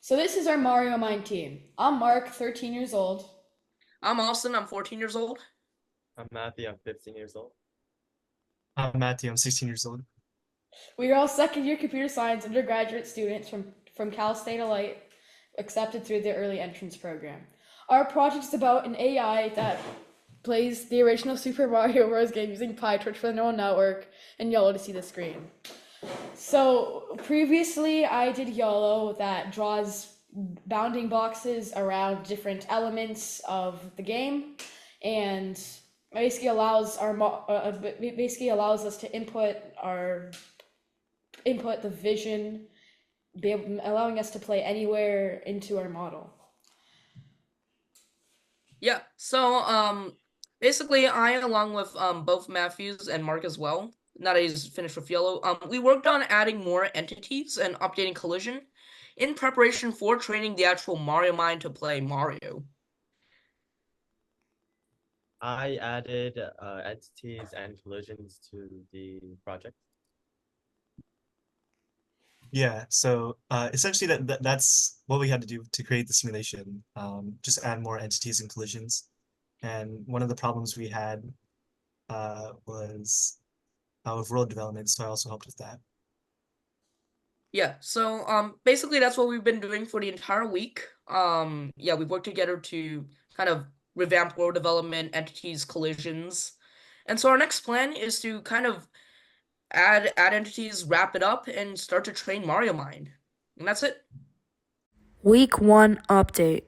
So this is our MarioMind team. I'm Mark, 13 years old. I'm Austin. I'm 14 years old. I'm Matthew. I'm 15 years old. I'm Matthew. I'm 16 years old. We are all second-year computer science undergraduate students from Cal State Alite, accepted through the early entrance program. Our project is about an AI that plays the original Super Mario Bros. Game using PyTorch for the neural network and YOLO to see the screen. So previously I did YOLO that draws bounding boxes around different elements of the game and basically allows us to input the vision, allowing us to play anywhere into our model. Yeah. Basically, I, along with both Matthews and Mark as well, now that he's finished with Yellow, we worked on adding more entities and updating collision in preparation for training the actual MarioMind to play Mario. I added entities and collisions to the project. Yeah, so essentially that's what we had to do to create the simulation. Just add more entities and collisions. And one of the problems we had was with world development, so I also helped with that. Yeah, so basically that's what we've been doing for the entire week. Yeah, we've worked together to kind of revamp world development, entities, collisions. And so our next plan is to kind of add entities, wrap it up, and start to train MarioMind. And that's it. Week 1 update.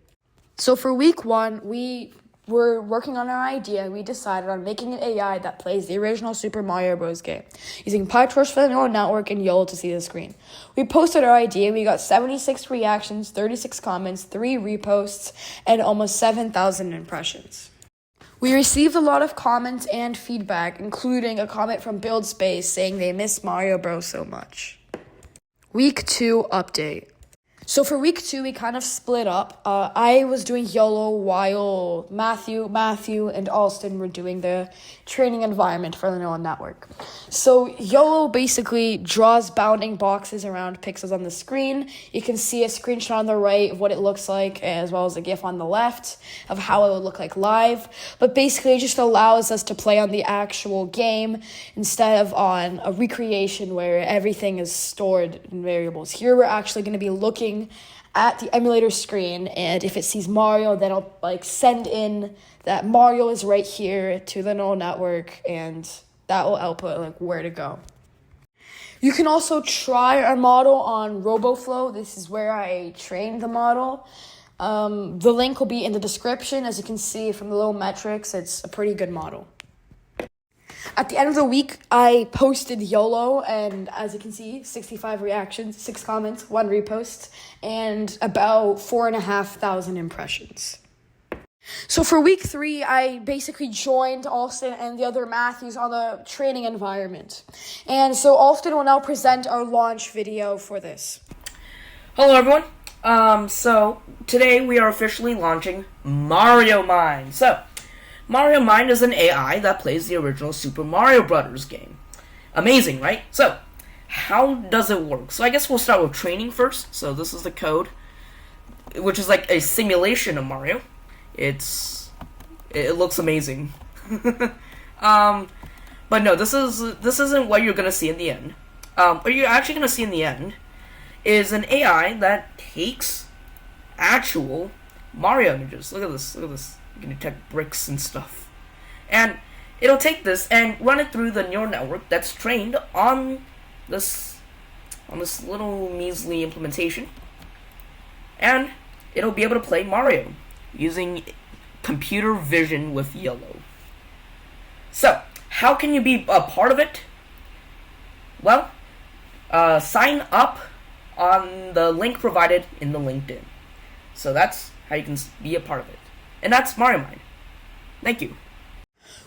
So for week 1, we were working on our idea. We decided on making an AI that plays the original Super Mario Bros. Game, using PyTorch for the neural network and YOLO to see the screen. We posted our idea. We got 76 reactions, 36 comments, 3 reposts, and almost 7,000 impressions. We received a lot of comments and feedback, including a comment from BuildSpace saying they miss Mario Bros. So much. Week 2 update. So for week 2, we kind of split up. I was doing YOLO while Matthew, and Alston were doing the training environment for the neural network. So YOLO basically draws bounding boxes around pixels on the screen. You can see a screenshot on the right of what it looks like, as well as a GIF on the left of how it would look like live. But basically, it just allows us to play on the actual game instead of on a recreation where everything is stored in variables. Here, we're actually going to be looking at the emulator screen, and if it sees Mario, then it'll send in that Mario is right here to the neural network, and that will output where to go. You can also try our model on RoboFlow. This is where I trained the model. The link will be in the description. As you can see from the little metrics, it's a pretty good model. At the end of the week, I posted YOLO, and as you can see, 65 reactions, 6 comments, 1 repost, and about 4,500 impressions. So for week 3, I basically joined Alston and the other Matthews on the training environment. And so Alston will now present our launch video for this. Hello, everyone. So today we are officially launching MarioMind. So MarioMind is an AI that plays the original Super Mario Bros. Game. Amazing, right? So, how does it work? So I guess we'll start with training first. So this is the code, which is like a simulation of Mario. It looks amazing. But no, this isn't what you're gonna see in the end. What you're actually gonna see in the end is an AI that takes actual Mario images. Look at this. Look at this. You can detect bricks and stuff. And it'll take this and run it through the neural network that's trained on this little measly implementation. And it'll be able to play Mario using computer vision with YOLO. So, how can you be a part of it? Well, sign up on the link provided in the LinkedIn. So that's how you can be a part of it. And that's MarioMind. Thank you.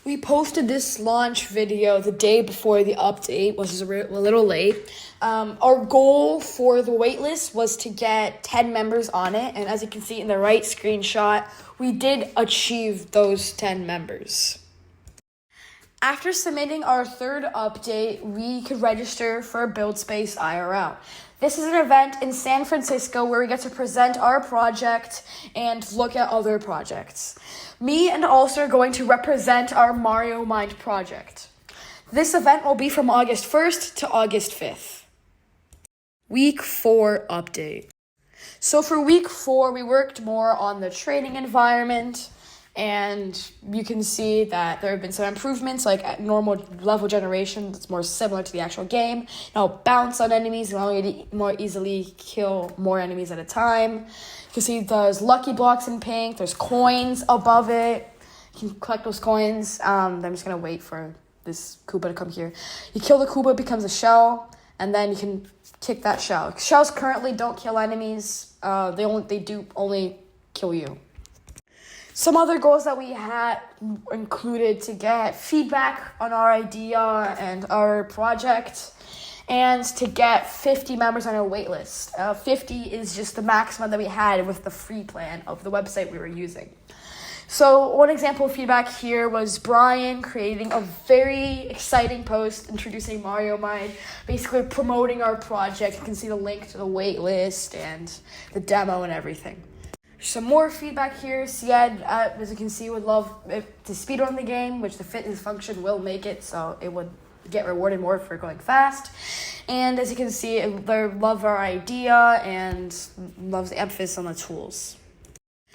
We posted this launch video the day before the update, which is a little late. Our goal for the waitlist was to get 10 members on it, and as you can see in the right screenshot, we did achieve those 10 members. After submitting our third update, we could register for BuildSpace IRL. This is an event in San Francisco where we get to present our project and look at other projects. Me and Ulster are going to represent our MarioMind project. This event will be from August 1st to August 5th. Week 4 update. So for week 4, we worked more on the training environment, and you can see that there have been some improvements, like at normal level generation, that's more similar to the actual game. Now bounce on enemies, allowing you to more easily kill more enemies at a time. You can see there's lucky blocks in pink, there's coins above it. You can collect those coins. I'm just going to wait for this Koopa to come here. You kill the Koopa, it becomes a shell, and then you can kick that shell. Shells currently don't kill enemies. They do only kill you. Some other goals that we had included to get feedback on our idea and our project, and to get 50 members on our waitlist. 50 is just the maximum that we had with the free plan of the website we were using. So one example of feedback here was Brian creating a very exciting post introducing MarioMind, basically promoting our project. You can see the link to the waitlist and the demo and everything. Some more feedback here. Siad, as you can see, would love to speedrun the game, which the fitness function will make it, so it would get rewarded more for going fast. And as you can see, they love our idea and loves the emphasis on the tools.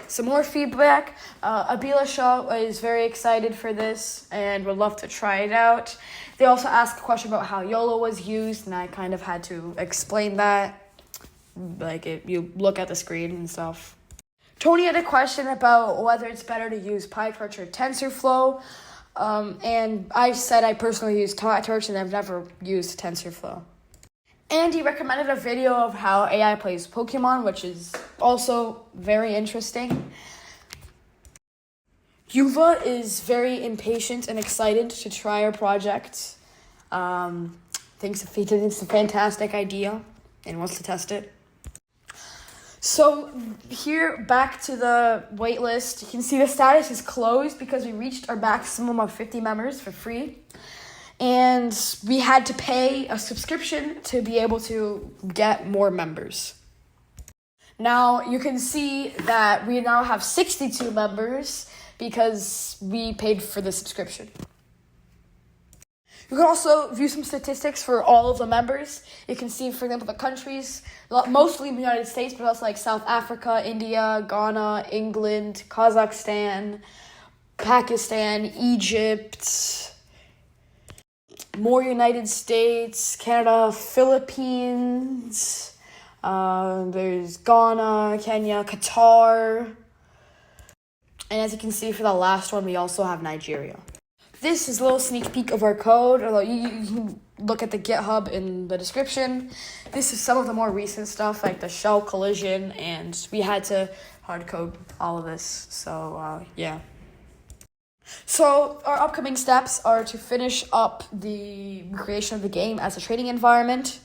Some more feedback. Abila Shah is very excited for this and would love to try it out. They also asked a question about how YOLO was used, and I kind of had to explain that. You look at the screen and stuff. Tony had a question about whether it's better to use PyTorch or TensorFlow. And I said I personally use PyTorch and I've never used TensorFlow. And he recommended a video of how AI plays Pokemon, which is also very interesting. Yuva is very impatient and excited to try our project. Thinks it's a fantastic idea and wants to test it. So here, back to the waitlist, you can see the status is closed because we reached our maximum of 50 members for free. And we had to pay a subscription to be able to get more members. Now, you can see that we now have 62 members because we paid for the subscription. You can also view some statistics for all of the members. You can see, for example, the countries, mostly the United States, but also like South Africa, India, Ghana, England, Kazakhstan, Pakistan, Egypt, more United States, Canada, Philippines, there's Ghana, Kenya, Qatar. And as you can see for the last one, we also have Nigeria. This is a little sneak peek of our code, although you can look at the GitHub in the description. This is some of the more recent stuff, like the shell collision, and we had to hard code all of this, so yeah. So our upcoming steps are to finish up the creation of the game as a training environment.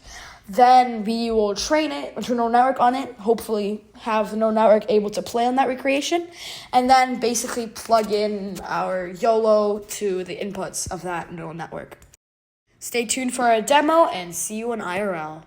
Then we will train it, with a neural network on it, hopefully have the neural network able to play on that recreation, and then basically plug in our YOLO to the inputs of that neural network. Stay tuned for our demo and see you in IRL.